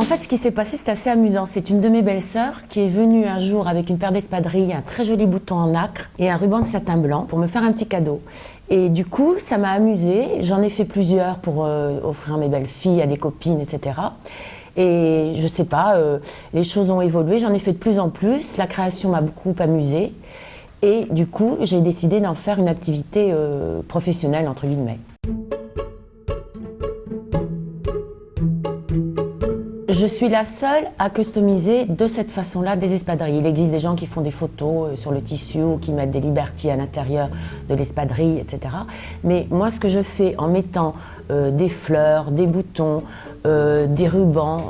En fait, ce qui s'est passé, c'est assez amusant. C'est une de mes belles-sœurs qui est venue un jour avec une paire d'espadrilles, un très joli bouton en nacre et un ruban de satin blanc pour me faire un petit cadeau. Et du coup, ça m'a amusée. J'en ai fait plusieurs pour offrir à mes belles-filles, à des copines, etc. Et je sais pas, les choses ont évolué. J'en ai fait de plus en plus. La création m'a beaucoup amusée. Et du coup, j'ai décidé d'en faire une activité professionnelle, entre guillemets. Je suis la seule à customiser de cette façon-là des espadrilles. Il existe des gens qui font des photos sur le tissu ou qui mettent des liberties à l'intérieur de l'espadrille, etc. Mais moi, ce que je fais en mettant des fleurs, des boutons, des rubans,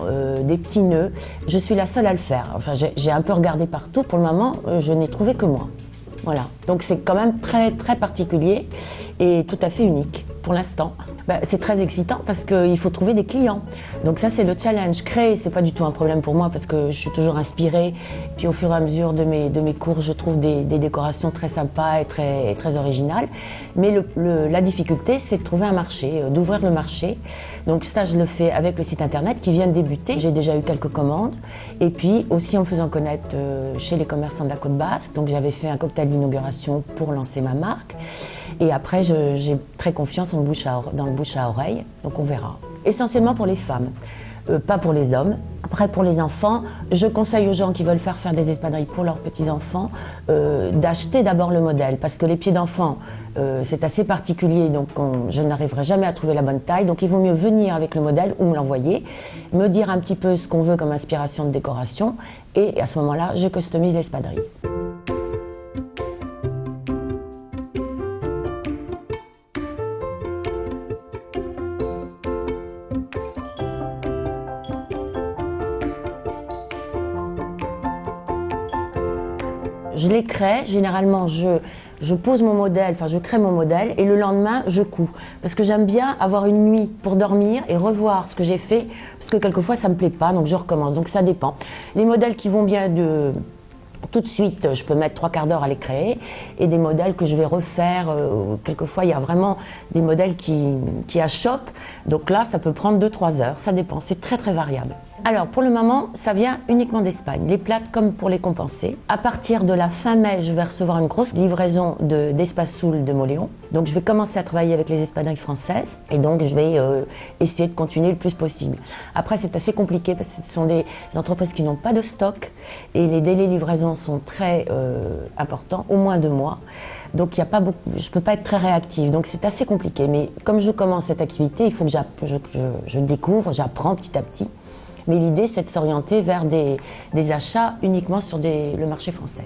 des petits nœuds, je suis la seule à le faire. Enfin, j'ai un peu regardé partout. Pour le moment, je n'ai trouvé que moi. Voilà. Donc c'est quand même très, très particulier et tout à fait unique pour l'instant. C'est très excitant parce qu'il faut trouver des clients. Donc ça, c'est le challenge. Créer, c'est pas du tout un problème pour moi parce que je suis toujours inspirée. Puis au fur et à mesure de mes cours, je trouve des décorations très sympas et très originales. Mais la difficulté, c'est de trouver un marché, d'ouvrir le marché. Donc ça, je le fais avec le site internet qui vient de débuter. J'ai déjà eu quelques commandes. Et puis aussi en me faisant connaître chez les commerçants de la Côte Basse. Donc j'avais fait un cocktail d'inauguration pour lancer ma marque. Et après, j'ai très confiance dans le bouche à oreille, donc on verra. Essentiellement pour les femmes, pas pour les hommes. Après, pour les enfants, je conseille aux gens qui veulent faire des espadrilles pour leurs petits-enfants d'acheter d'abord le modèle, parce que les pieds d'enfant, c'est assez particulier, donc je n'arriverai jamais à trouver la bonne taille. Donc il vaut mieux venir avec le modèle ou me l'envoyer, me dire un petit peu ce qu'on veut comme inspiration de décoration, et à ce moment-là, je customise l'espadrille. Je les crée, généralement je pose mon modèle, enfin je crée mon modèle et le lendemain je couds. Parce que j'aime bien avoir une nuit pour dormir et revoir ce que j'ai fait, parce que quelquefois ça me plaît pas, donc je recommence, donc ça dépend. Les modèles qui vont bien tout de suite, je peux mettre 3/4 d'heure à les créer, et des modèles que je vais refaire, quelquefois il y a vraiment des modèles qui achoppent, donc là ça peut prendre 2-3 heures, ça dépend, c'est très très variable. Alors pour le moment, ça vient uniquement d'Espagne, les plates comme pour les compenser. À partir de la fin mai, je vais recevoir une grosse livraison d'Espace Soul de Moléon, donc je vais commencer à travailler avec les espadrilles françaises, et donc je vais essayer de continuer le plus possible. Après c'est assez compliqué parce que ce sont des entreprises qui n'ont pas de stock, et les délais de livraison sont très importants, au moins 2 mois. Donc il y a pas beaucoup, je peux pas être très réactive, donc c'est assez compliqué. Mais comme je commence cette activité, il faut que je découvre, j'apprends petit à petit. Mais l'idée, c'est de s'orienter vers des achats uniquement sur le marché français.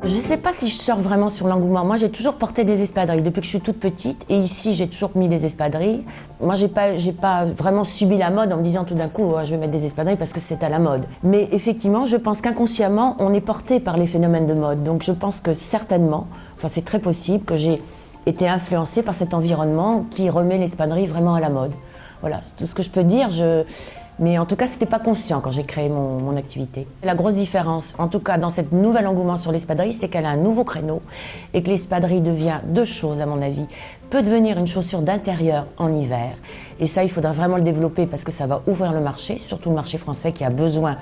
Je ne sais pas si je sors vraiment sur l'engouement. Moi, j'ai toujours porté des espadrilles depuis que je suis toute petite. Et ici, j'ai toujours mis des espadrilles. Moi, j'ai pas vraiment subi la mode en me disant tout d'un coup, oh, je vais mettre des espadrilles parce que c'est à la mode. Mais effectivement, je pense qu'inconsciemment, on est porté par les phénomènes de mode. Donc, je pense que certainement, enfin, c'est très possible que j'ai été influencée par cet environnement qui remet l'espadrille vraiment à la mode. Voilà, c'est tout ce que je peux dire. Mais en tout cas, c'était pas conscient quand j'ai créé mon activité. La grosse différence, en tout cas dans cette nouvel engouement sur l'espadrille, c'est qu'elle a un nouveau créneau et que l'espadrille devient 2 choses à mon avis. Peut devenir une chaussure d'intérieur en hiver. Et ça, il faudra vraiment le développer parce que ça va ouvrir le marché, surtout le marché français qui a besoin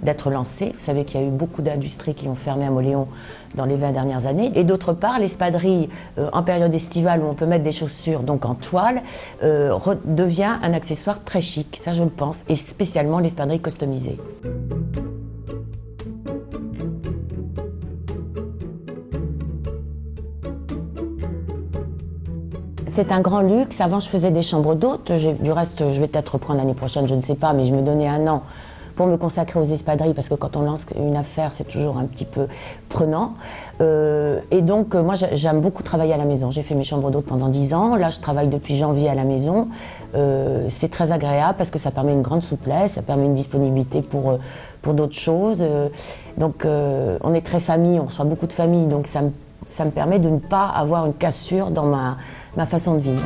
d'être lancé. Vous savez qu'il y a eu beaucoup d'industries qui ont fermé à Moléon dans les 20 dernières années. Et d'autre part, l'espadrille, en période estivale où on peut mettre des chaussures donc en toile, devient un accessoire très chic, ça je le pense, et spécialement l'espadrille customisée. C'est un grand luxe. Avant, je faisais des chambres d'hôtes. Du reste, je vais peut-être reprendre l'année prochaine, je ne sais pas, mais je me donnais 1 an pour me consacrer aux espadrilles, parce que quand on lance une affaire, c'est toujours un petit peu prenant. Et donc, moi, j'aime beaucoup travailler à la maison. J'ai fait mes chambres d'hôtes pendant 10 ans. Là, je travaille depuis janvier à la maison. C'est très agréable parce que ça permet une grande souplesse, ça permet une disponibilité pour d'autres choses. Donc, on est très famille, on reçoit beaucoup de familles, donc ça me permet de ne pas avoir une cassure dans ma façon de vivre.